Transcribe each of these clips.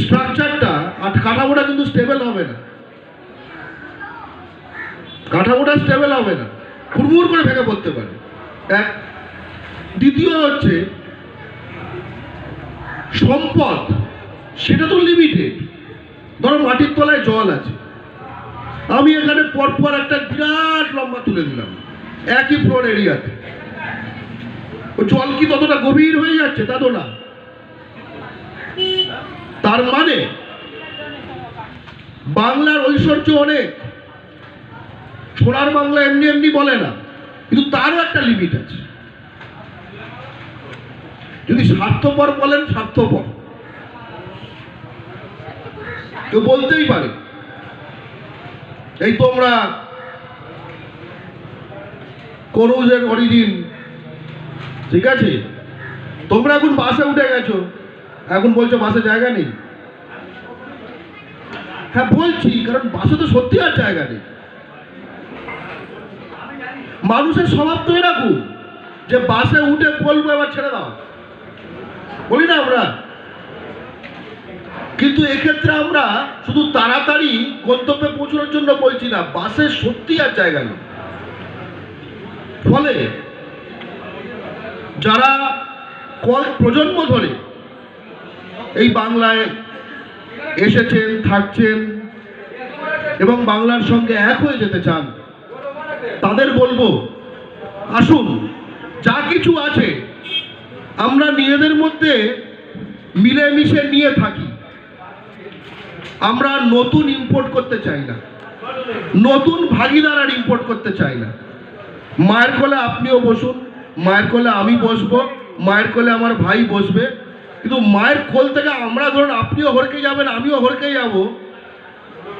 স্ট্রাকচারটা আর কাঠামোটা কিন্তু স্টেবল হবে না, কাঠামোটা স্টেবল হবে না, হুড়মুড় করে ভেঙে পড়তে পারে। এক। দ্বিতীয় হচ্ছে সম্পদ, সেটা তো লিমিটেড। ধরো মাটির তলায় জল আছে, আমি এখানে পরপর একটা বিরাট লম্বা তুলে দিলাম একই ফ্লোর এরিয়াতে, ওই জল কি ততটা গভীর হয়ে যাচ্ছে? তা তো না। তার মানে বাংলার ঐশ্বর্য অনেক, সোনার বাংলা এমনি এমনি বলে না, কিন্তু তারও একটা লিমিট আছে। যদি স্বার্থপর বলেন, স্বার্থপর কেউ বলতেই পারে। এই তোমরা করুজের অরিজিন, ঠিক আছে, তোমরা এখন বাসে উঠে গেছো, এখন বলছো বাসে জায়গা নেই। হ্যাঁ বলছি, কারণ বাসে তো সত্যি আর জায়গা নেই। মানুষের স্বভাব তো এরকম যে বাসে উঠে বলবো এবার ছেড়ে দাও, বলি না আমরা। কিন্তু এক্ষেত্রে আমরা শুধু তাড়াতাড়ি গন্তব্যে পৌঁছানোর জন্য বলছি না, বাসে সত্যি আর জায়গা নেই। ফলে যারা কয়েক প্রজন্ম ধরে এই বাংলায় এসেছেন, থাকছেন এবং বাংলার সঙ্গে এক হয়ে যেতে চান, তাদের বলবো আসুন, যা কিছু আছে আমরা নিজেদের মধ্যে মিলেমিশে নিয়ে থাকি। আমরা নতুন ইম্পোর্ট করতে চাই না, নতুন ভাগিদার আর ইম্পোর্ট করতে চাই না। মায়ের কোলে আপনিও বসুন, মায়ের কোলে আমি বসবো, মায়ের কোলে আমার ভাই বসবে, কিন্তু মায়ের কোল থেকে আমরা ধরুন আপনিও হরকে যাবেন, আমিও হরকে যাব,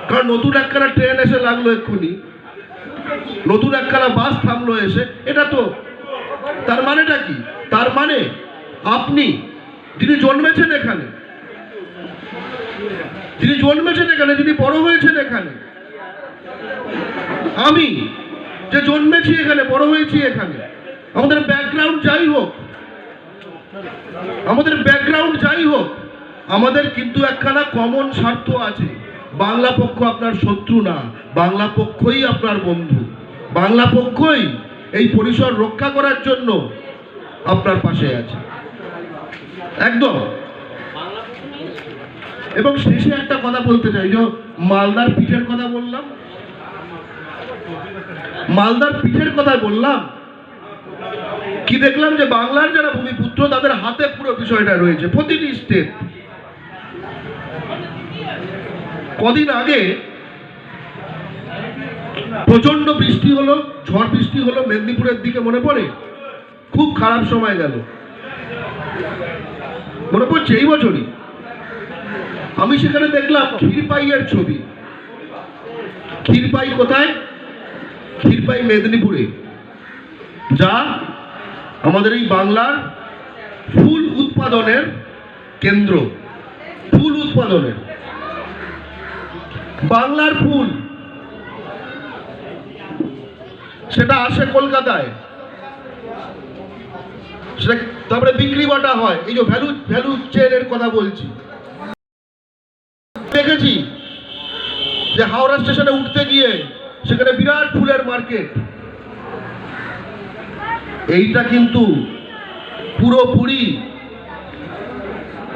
কারণ নতুন একখানা ট্রেন এসে লাগলো এক্ষুনি, নতুন একখানা বাস থামলো এসে, এটা তো তার মানেটা কি? তার মানে আপনি যিনি জন্মেছেন এখানে, যিনি জন্মেছেন এখানে, যিনি বড় হয়েছেন এখানে, আমি যে জন্মেছি এখানে, বড় হয়েছি এখানে, আমাদের ব্যাকগ্রাউন্ড যাই হোক, আমাদের ব্যাকগ্রাউন্ড যাই হোক, আমাদের কিন্তু একখানা কমন স্বার্থ আছে। বাংলা পক্ষ আপনার শত্রু না, বাংলা পক্ষই আপনার বন্ধু, বাংলা পক্ষই এই পরিসর রক্ষা করার জন্য আপনার পাশে আছে একদম। এবং শেষে একটা কথা বলতে চাই, যে মালদার পিঠের কথা বললাম, মালদার পিঠের কথা বললাম, কি দেখলাম যে বাংলার যারা ভূমিপুত্র তাদের হাতে পুরো বিষয়টা রয়েছে, প্রতিটি স্টেপ। কদিন আগে প্রচন্ড বৃষ্টি হলো, ঝড় বৃষ্টি হলো মেদিনীপুরের দিকে, মনে পড়ে? খুব খারাপ সময় গেল, মনে পড়ছে? এই বছরই আমি সেখানে দেখলাম ক্ষীরপাইয়ের ছবি। ক্ষীরপাই কোথায়? ক্ষীরপাই মেদিনীপুরে, যা আমাদের এই বাংলার ফুল উৎপাদনের কেন্দ্র। ফুল উৎপাদনের, বাংলার ফুল সেটা আসে কলকাতায়, সেটা তারপরে বিক্রি বাটা হয়। এই যে ভ্যালু ভ্যালু চেনের কথা বলছি, দেখেছি যে হাওড়া স্টেশনে উঠতে গিয়ে সেখানে বিরাট ফুলের মার্কেট। এইটা কিন্তু পুরোপুরি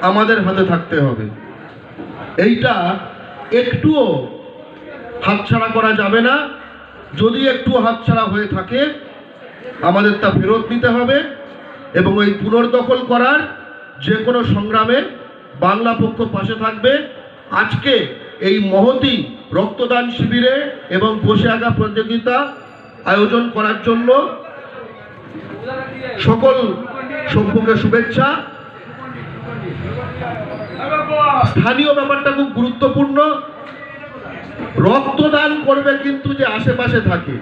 আমাদের হাতে থাকতে হবে, এইটা একটুও হাতছাড়া করা যাবে না। যদি একটু হাতছাড়া হয়ে থাকে আমাদের তা ফেরত নিতে হবে, এবং ওই পুনর্দখল করার যে কোনো সংগ্রামে বাংলা পক্ষ পাশে থাকবে। আজকে এই মহতী রক্তদান শিবিরে এবং বসে আঁকা প্রতিযোগিতা আয়োজন করার জন্য সকল সভ্যকে শুভেচ্ছা। স্থানীয় ব্যাপারটা খুব গুরুত্বপূর্ণ, রক্তদান করবে কিন্তু যে আশেপাশে থাকে।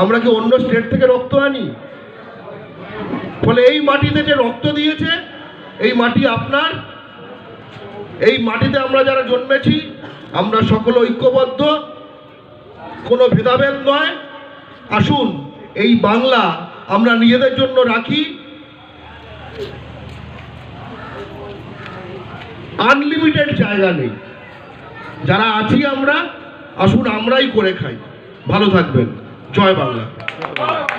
আমরা কি অন্য স্টেট থেকে রক্ত আনি? ফলে এই মাটিতে যে রক্ত দিয়েছে, এই মাটি আপনার, এই মাটিতে আমরা যারা জন্মেছি আমরা সকলে ঐক্যবদ্ধ, কোনো ভেদাভেদ নয়। আসুন এই বাংলা আমরা নিজেদের জন্য রাখি। আনলিমিটেড জায়গা নেই। যারা আছি আমরা, আসুন আমরাই করে খাই। ভালো থাকবেন। জয় বাংলা।